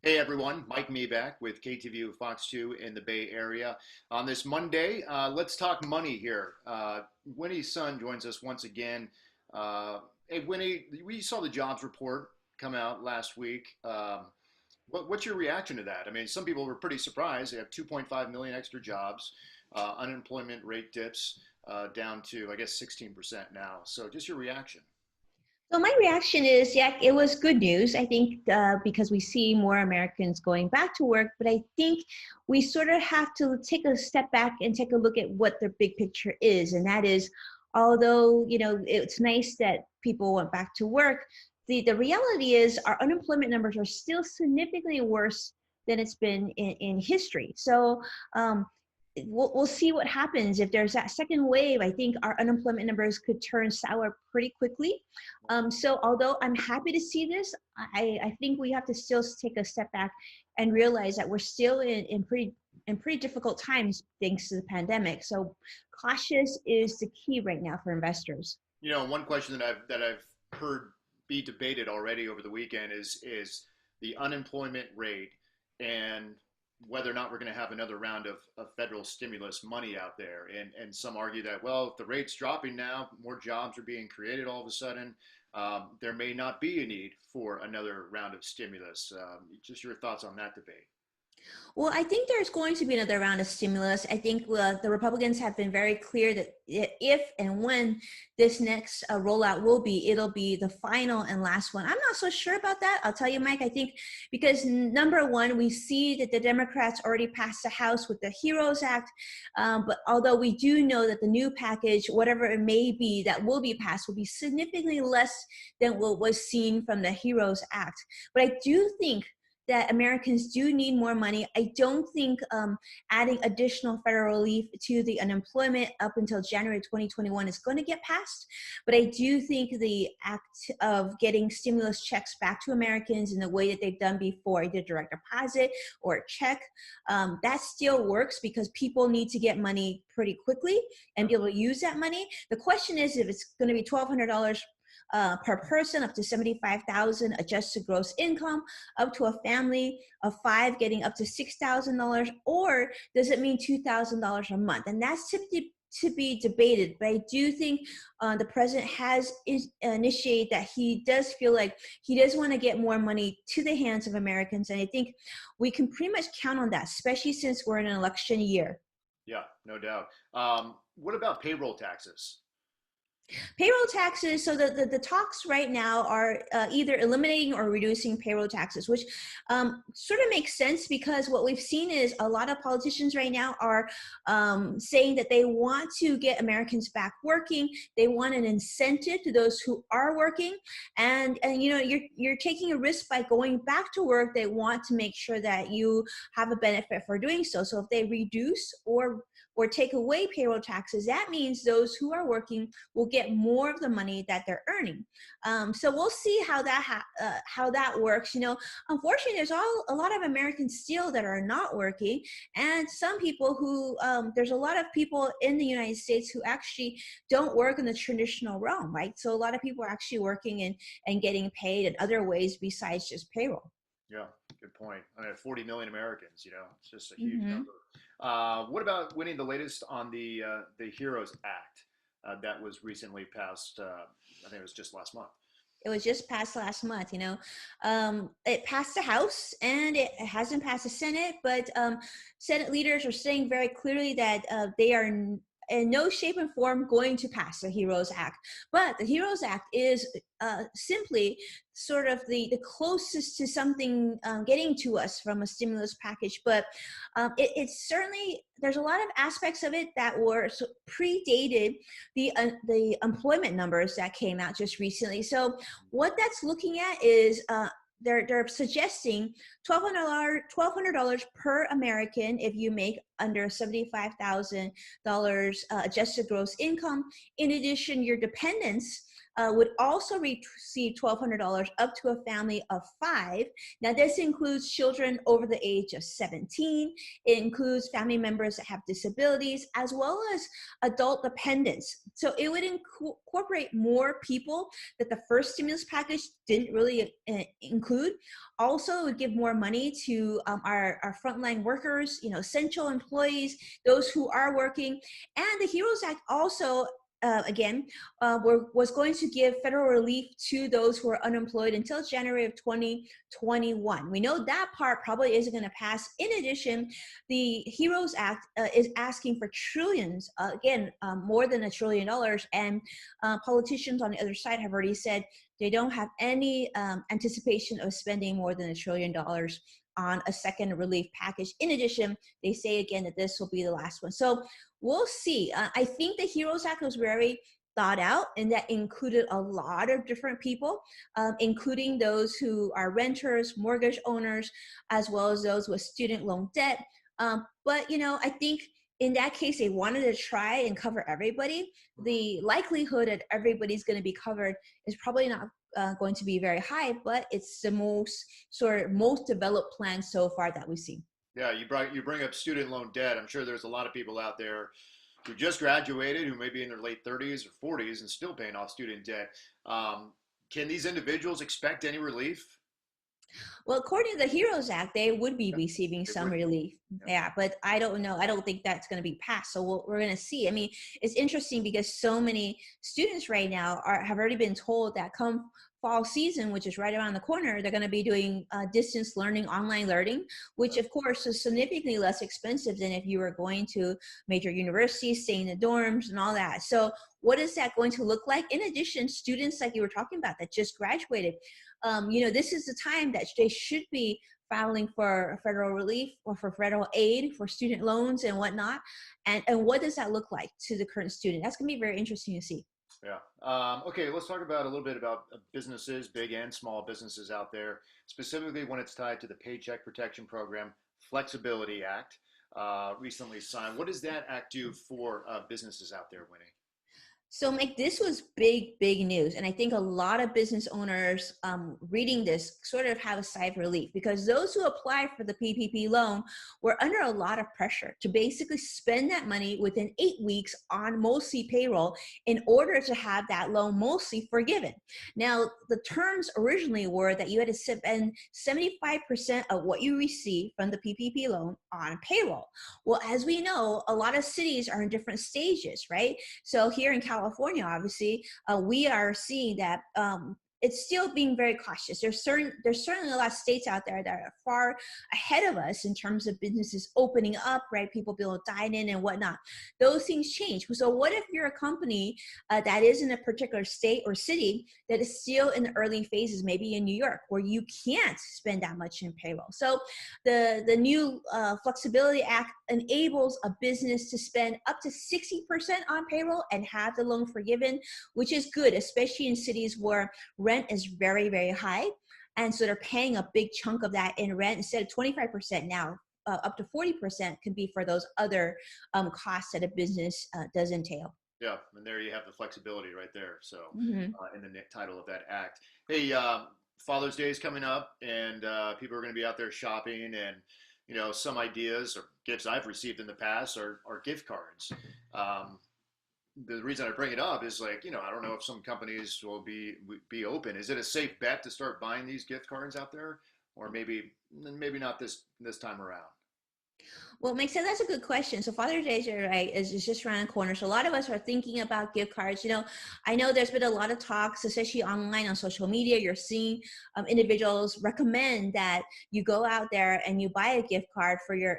Hey everyone, Mike Meeback with KTVU Fox 2 in the Bay Area. On this Monday, let's talk money here. Winnie Sun joins us once again. Hey Winnie, we saw the jobs report come out last week. What's your reaction to that? I mean, some people were pretty surprised. They have 2.5 million extra jobs. Unemployment rate dips down to, I guess, 16% now. So just your reaction. So my reaction is, yeah, it was good news. I think because we see more Americans going back to work, but I think we sort of have to take a step back and take a look at what the big picture is, and that is, although it's nice that people went back to work, the reality is our unemployment numbers are still significantly worse than it's been in history. So um, we'll see what happens if there's that second wave. I think our unemployment numbers could turn sour pretty quickly. So although I'm happy to see this, I think we have to still take a step back and realize that we're still in pretty difficult times thanks to the pandemic. So cautious is the key right now for investors. One question that I've heard be debated already over the weekend is the unemployment rate and whether or not we're going to have another round of federal stimulus money out there. And some argue that, well, if the rate's dropping now, more jobs are being created all of a sudden. There may not be a need for another round of stimulus. Just your thoughts on that debate. Well, I think there's going to be another round of stimulus. I think the Republicans have been very clear that if and when this next rollout will be, it'll be the final and last one. I'm not so sure about that. I'll tell you, Mike, I think because number one, we see that the Democrats already passed the House with the HEROES Act. But although we do know that the new package, whatever it may be that will be passed, will be significantly less than what was seen from the HEROES Act. But I do think that Americans do need more money. I don't think adding additional federal relief to the unemployment up until January 2021 is going to get passed. But I do think the act of getting stimulus checks back to Americans in the way that they've done before, either direct deposit or a check, that still works because people need to get money pretty quickly and be able to use that money. The question is if it's going to be $1,200 per person, up to 75,000 adjusted gross income, up to a family of five getting up to $6,000, or does it mean $2,000 a month? And that's to be debated. But I do think the president has initiated that he does feel like he does want to get more money to the hands of Americans. And I think we can pretty much count on that, especially since we're in an election year. Yeah, no doubt. What about payroll taxes? Payroll taxes, so the talks right now are either eliminating or reducing payroll taxes, which sort of makes sense because what we've seen is a lot of politicians right now are saying that they want to get Americans back working. They want an incentive to those who are working. And you're taking a risk by going back to work. They want to make sure that you have a benefit for doing so. So if they reduce or take away payroll taxes, that means those who are working will get more of the money that they're earning. So we'll see how that works. Unfortunately, there's a lot of Americans still that are not working, and some people who there's a lot of people in the United States who actually don't work in the traditional realm, right? So a lot of people are actually working and getting paid in other ways besides just payroll. Yeah, good point. I mean, 40 million Americans, it's just a huge Mm-hmm. number. What about winning the latest on the Heroes Act that was recently passed? I think it was just last month. It was just passed last month. It passed the House and it hasn't passed the Senate, but Senate leaders are saying very clearly that they are in no shape and form going to pass the HEROES Act. But the HEROES Act is simply sort of the closest to something getting to us from a stimulus package. But it's certainly, there's a lot of aspects of it that were predated the employment numbers that came out just recently. So what that's looking at is they're suggesting $1,200 per American if you make under $75,000 adjusted gross income. In addition, your dependents would also receive $1,200 up to a family of 5. Now, this includes children over the age of 17. It includes family members that have disabilities, as well as adult dependents. So it would incorporate more people that the first stimulus package didn't really include. Also, it would give more money to our frontline workers, essential employees, those who are working. And the HEROES Act also was going to give federal relief to those who are unemployed until January of 2021. We know that part probably isn't going to pass. In addition, the HEROES Act is asking for trillions, more than $1 trillion, and politicians on the other side have already said they don't have any anticipation of spending more than $1 trillion on a second relief package. In addition, they say again that this will be the last one. So we'll see. I think the HEROES Act was very thought out, and that included a lot of different people, including those who are renters, mortgage owners, as well as those with student loan debt. But I think in that case, they wanted to try and cover everybody. The likelihood that everybody's going to be covered is probably not going to be very high, but it's the most developed plan so far that we've seen. Yeah, you bring up student loan debt. I'm sure there's a lot of people out there who just graduated, who may be in their late 30s or 40s and still paying off student debt. Can these individuals expect any relief? Well, according to the HEROES Act, they would be Yeah, receiving they some would. relief. Yeah. Yeah, but I don't know. I don't think that's going to be passed. So we're going to see. I mean, it's interesting because so many students right now have already been told that come fall season, which is right around the corner, they're going to be doing distance learning, online learning, which of course is significantly less expensive than if you were going to major universities, staying in the dorms and all that. So what is that going to look like? In addition, students like you were talking about that just graduated, this is the time that they should be filing for federal relief or for federal aid for student loans and whatnot. And what does that look like to the current student? That's going to be very interesting to see. Yeah. Okay, let's talk about a little bit about businesses, big and small businesses out there, specifically when it's tied to the Paycheck Protection Program Flexibility Act, recently signed. What does that act do for businesses out there, Winnie? So, Mike, this was big news. And I think a lot of business owners reading this sort of have a sigh of relief, because those who applied for the PPP loan were under a lot of pressure to basically spend that money within 8 weeks on mostly payroll in order to have that loan mostly forgiven. Now, the terms originally were that you had to spend 75% of what you received from the PPP loan on payroll. Well, as we know, a lot of cities are in different stages, right? So here in California, obviously, we are seeing that it's still being very cautious. There's certainly a lot of states out there that are far ahead of us in terms of businesses opening up, right? People be able to dine in and whatnot. Those things change. So what if you're a company that is in a particular state or city that is still in the early phases, maybe in New York, where you can't spend that much in payroll? So the new Flexibility Act enables a business to spend up to 60% on payroll and have the loan forgiven, which is good, especially in cities where rent is very high. And so they're paying a big chunk of that in rent instead of 25% now. Up to 40% can be for those other costs that a business does entail. Yeah, and there you have the flexibility right there. So, Mm-hmm. in the title of that act. Hey, Father's Day is coming up, and people are going to be out there shopping, and some ideas or gifts I've received in the past are gift cards. Um, the reason I bring it up is like, I don't know if some companies will be open. Is it a safe bet to start buying these gift cards out there, or maybe not this time around? Well, makes sense. That's a good question. So Father's Day, you're right, is just around the corner. So a lot of us are thinking about gift cards. I know there's been a lot of talks, especially online on social media. You're seeing individuals recommend that you go out there and you buy a gift card for your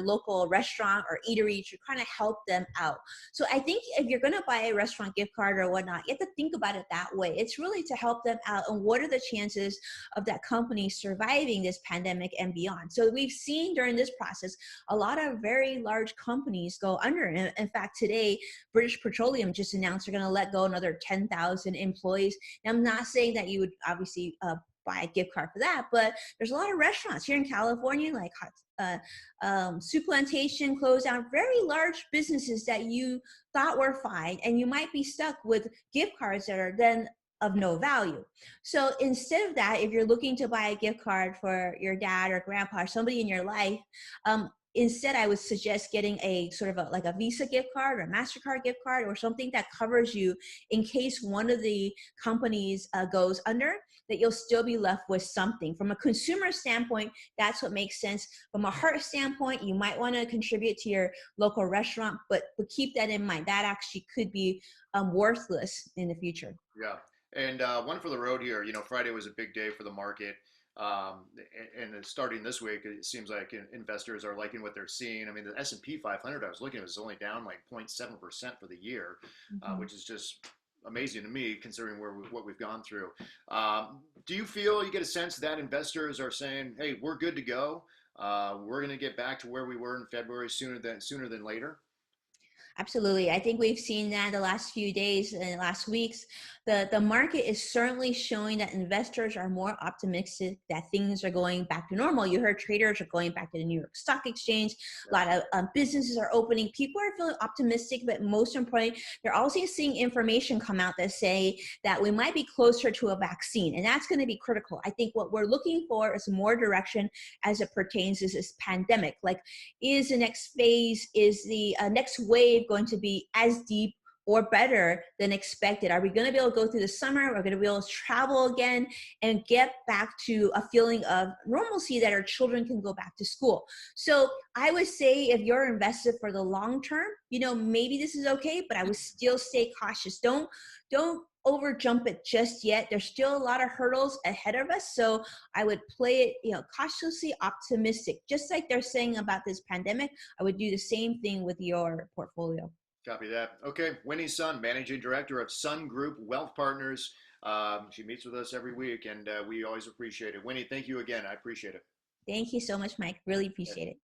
local restaurant or eatery to kind of help them out. So I think if you're going to buy a restaurant gift card or whatnot, you have to think about it that way. It's really to help them out, and what are the chances of that company surviving this pandemic and beyond. So we've seen during this process a lot of very large companies go under. In fact, today, British Petroleum just announced they're going to let go another 10,000 employees. Now, I'm not saying that you would obviously buy a gift card for that. But there's a lot of restaurants here in California, like Soup Plantation closed down, very large businesses that you thought were fine, and you might be stuck with gift cards that are then of no value. So instead of that, if you're looking to buy a gift card for your dad or grandpa or somebody in your life, instead I would suggest getting a sort of like a Visa gift card or a MasterCard gift card or something that covers you in case one of the companies goes under, that you'll still be left with something. From a consumer standpoint, that's what makes sense. From a heart standpoint, you might want to contribute to your local restaurant, but keep that in mind. That actually could be worthless in the future. Yeah. And one for the road here. Friday was a big day for the market. And starting this week, it seems like investors are liking what they're seeing. I mean, the S&P 500, I was looking, was only down like 0.7% for the year, Mhm. which is just amazing to me considering what we've gone through. Do you feel you get a sense that investors are saying, "Hey, we're good to go. We're going to get back to where we were in February sooner than later"? Absolutely. I think we've seen that the last few days and last weeks. The market is certainly showing that investors are more optimistic that things are going back to normal. You heard traders are going back to the New York Stock Exchange. A Yeah. lot of businesses are opening. People are feeling optimistic, but most importantly, they're also seeing information come out that say that we might be closer to a vaccine, and that's going to be critical. I think what we're looking for is more direction as it pertains to this pandemic. Like, is the next phase, is the next wave going to be as deep or better than expected? Are we going to be able to go through the summer? We're going to be able to travel again and get back to a feeling of normalcy that our children can go back to school. So I would say if you're invested for the long term, maybe this is okay, but I would still stay cautious. Don't over jump it just yet. There's still a lot of hurdles ahead of us. So I would play it, cautiously optimistic. Just like they're saying about this pandemic, I would do the same thing with your portfolio. Copy that. Okay, Winnie Sun, Managing Director of Sun Group Wealth Partners. She meets with us every week, and we always appreciate it. Winnie, thank you again. I appreciate it. Thank you so much, Mike. Really appreciate it.